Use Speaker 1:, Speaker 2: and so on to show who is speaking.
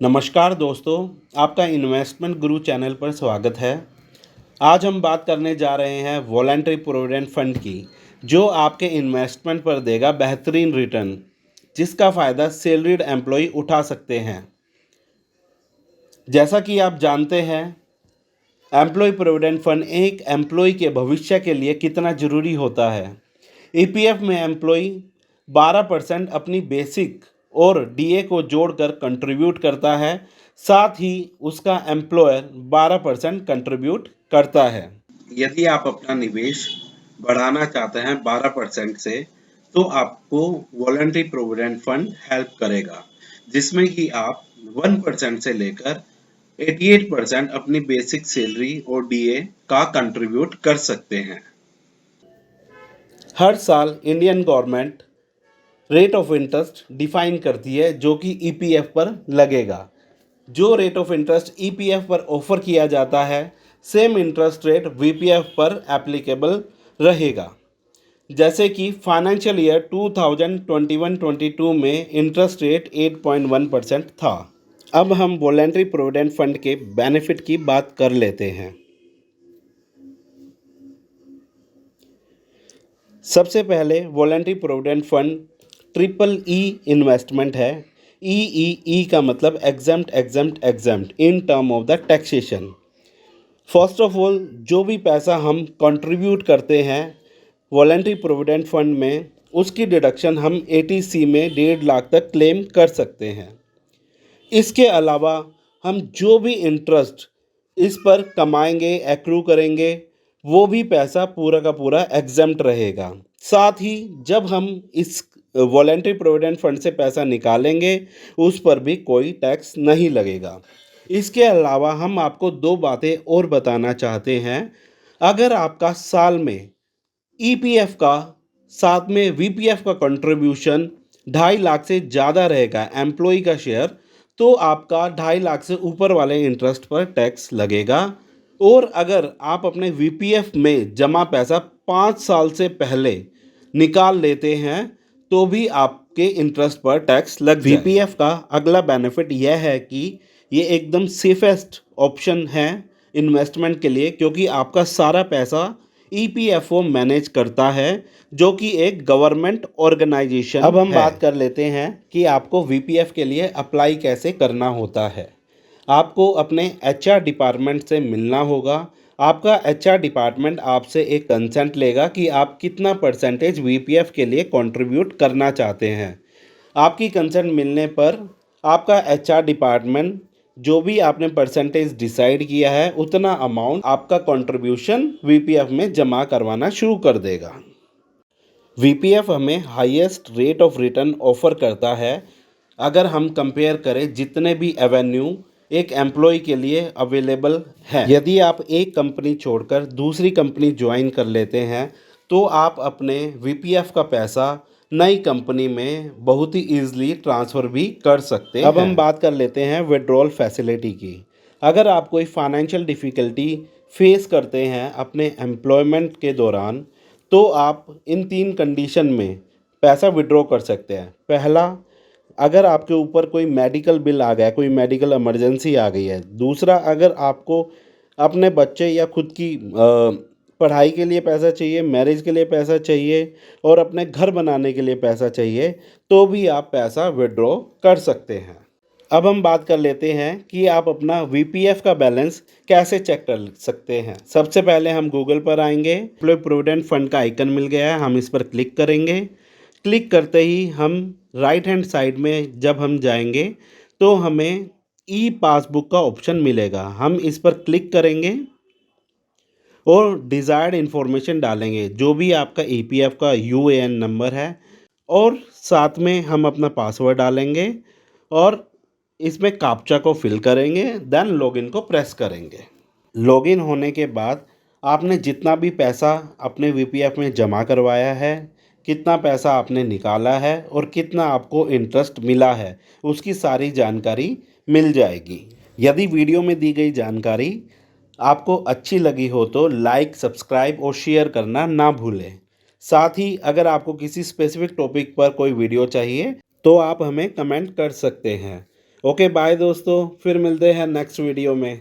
Speaker 1: नमस्कार दोस्तों, आपका इन्वेस्टमेंट गुरु चैनल पर स्वागत है। आज हम बात करने जा रहे हैं वॉलंटरी प्रोविडेंट फंड की, जो आपके इन्वेस्टमेंट पर देगा बेहतरीन रिटर्न, जिसका फ़ायदा सैलरीड एम्प्लॉय उठा सकते हैं। जैसा कि आप जानते हैं, एम्प्लॉय प्रोविडेंट फंड एक एम्प्लॉय के भविष्य के लिए कितना ज़रूरी होता है। ईपीएफ में एम्प्लॉय 12% अपनी बेसिक और डीए को जोड़कर कंट्रीब्यूट करता है, साथ ही उसका एम्प्लॉयर 12% कंट्रीब्यूट करता है। यदि आप अपना निवेश बढ़ाना चाहते हैं 12% से, तो आपको वॉलंटरी प्रोविडेंट फंड हेल्प करेगा, जिसमें कि आप 1% से लेकर 88% अपनी बेसिक सैलरी और डीए का कंट्रीब्यूट कर सकते हैं। हर साल Indian government rate of interest define करती है, जो कि ईपीएफ पर लगेगा। जो रेट ऑफ इंटरेस्ट ईपीएफ पर ऑफर किया जाता है, सेम इंटरेस्ट रेट वीपीएफ पर एप्लीकेबल रहेगा। जैसे कि फाइनेंशियल ईयर 2021-22 में इंटरेस्ट रेट 8.1% था। अब हम वॉलंटरी प्रोविडेंट फंड के बेनिफिट की बात कर लेते हैं। सबसे पहले voluntary provident fund triple E investment है। ई का मतलब exempt in term of the taxation. First of all, जो भी पैसा हम कंट्रीब्यूट करते हैं वॉलंटरी प्रोविडेंट फंड में, उसकी डिडक्शन हम एटीसी में 1.5 लाख तक क्लेम कर सकते हैं। इसके अलावा हम जो भी इंटरेस्ट इस पर कमाएंगे, एक्रू करेंगे, वो भी पैसा पूरा का पूरा एग्जम्प्ट रहेगा। साथ ही जब हम इस वॉलंटरी प्रोविडेंट फंड से पैसा निकालेंगे, उस पर भी कोई टैक्स नहीं लगेगा। इसके अलावा हम आपको दो बातें और बताना चाहते हैं। अगर आपका साल में ईपीएफ का साथ में वीपीएफ का कंट्रीब्यूशन 2.5 लाख से ज़्यादा रहेगा एम्प्लॉय का शेयर, तो आपका 2.5 लाख से ऊपर वाले इंटरेस्ट पर टैक्स लगेगा। और अगर आप अपने वीपीएफ में जमा पैसा 5 साल से पहले निकाल लेते हैं, तो भी आपके इंटरेस्ट पर टैक्स लग जाएगा। वीपीएफ का अगला बेनिफिट यह है कि ये एकदम सेफेस्ट ऑप्शन है इन्वेस्टमेंट के लिए, क्योंकि आपका सारा पैसा ईपीएफओ मैनेज करता है, जो कि एक गवर्नमेंट ऑर्गेनाइजेशन है। अब हम बात कर लेते हैं कि आपको वीपीएफ के लिए अप्लाई कैसे करना होता है। आपको अपने एचआर डिपार्टमेंट से मिलना होगा। आपका एचआर डिपार्टमेंट आपसे एक कंसेंट लेगा कि आप कितना परसेंटेज वीपीएफ के लिए कंट्रीब्यूट करना चाहते हैं। आपकी कंसेंट मिलने पर आपका एचआर डिपार्टमेंट जो भी आपने परसेंटेज डिसाइड किया है, उतना अमाउंट आपका कंट्रीब्यूशन वीपीएफ में जमा करवाना शुरू कर देगा। वीपीएफ हमें highest rate of return offer करता है। अगर हम कंपेयर करें जितने भी एवेन्यू एक एम्प्लॉय के लिए अवेलेबल है, यदि आप एक कंपनी छोड़कर दूसरी कंपनी ज्वाइन कर लेते हैं, तो आप अपने वीपीएफ का पैसा नई कंपनी में बहुत ही ईजिली ट्रांसफ़र भी कर सकते हैं। अब हम बात कर लेते हैं विड्रॉल फैसिलिटी की। अगर आप कोई फाइनेंशियल डिफ़िकल्टी फेस करते हैं अपने एम्प्लॉयमेंट के दौरान, तो आप इन 3 कंडीशन में पैसा विड्रॉ कर सकते हैं। पहला, अगर आपके ऊपर कोई मेडिकल बिल आ गया, कोई मेडिकल इमरजेंसी आ गई है। दूसरा, अगर आपको अपने बच्चे या खुद की पढ़ाई के लिए पैसा चाहिए, मैरिज के लिए पैसा चाहिए और अपने घर बनाने के लिए पैसा चाहिए, तो भी आप पैसा विड्रॉ कर सकते हैं। अब हम बात कर लेते हैं कि आप अपना वीपीएफ का बैलेंस कैसे चेक कर सकते हैं। सबसे पहले हम गूगल पर आएंगे। एम्प्लॉय प्रोविडेंट फंड का आइकन मिल गया है, हम इस पर क्लिक करेंगे। क्लिक करते ही हम राइट हैंड साइड में जब हम जाएंगे, तो हमें ई पासबुक का ऑप्शन मिलेगा। हम इस पर क्लिक करेंगे और डिज़ायर्ड इन्फॉर्मेशन डालेंगे, जो भी आपका ईपीएफ का यूएएन नंबर है, और साथ में हम अपना पासवर्ड डालेंगे और इसमें कैप्चा को फिल करेंगे। देन लॉगिन को प्रेस करेंगे। लॉगिन होने के बाद आपने जितना भी पैसा अपने वीपीएफ में जमा करवाया है, कितना पैसा आपने निकाला है और कितना आपको इंटरेस्ट मिला है, उसकी सारी जानकारी मिल जाएगी। यदि वीडियो में दी गई जानकारी आपको अच्छी लगी हो, तो लाइक, सब्सक्राइब और शेयर करना ना भूलें। साथ ही अगर आपको किसी स्पेसिफिक टॉपिक पर कोई वीडियो चाहिए, तो आप हमें कमेंट कर सकते हैं। ओके बाय दोस्तों, फिर मिलते हैं नेक्स्ट वीडियो में।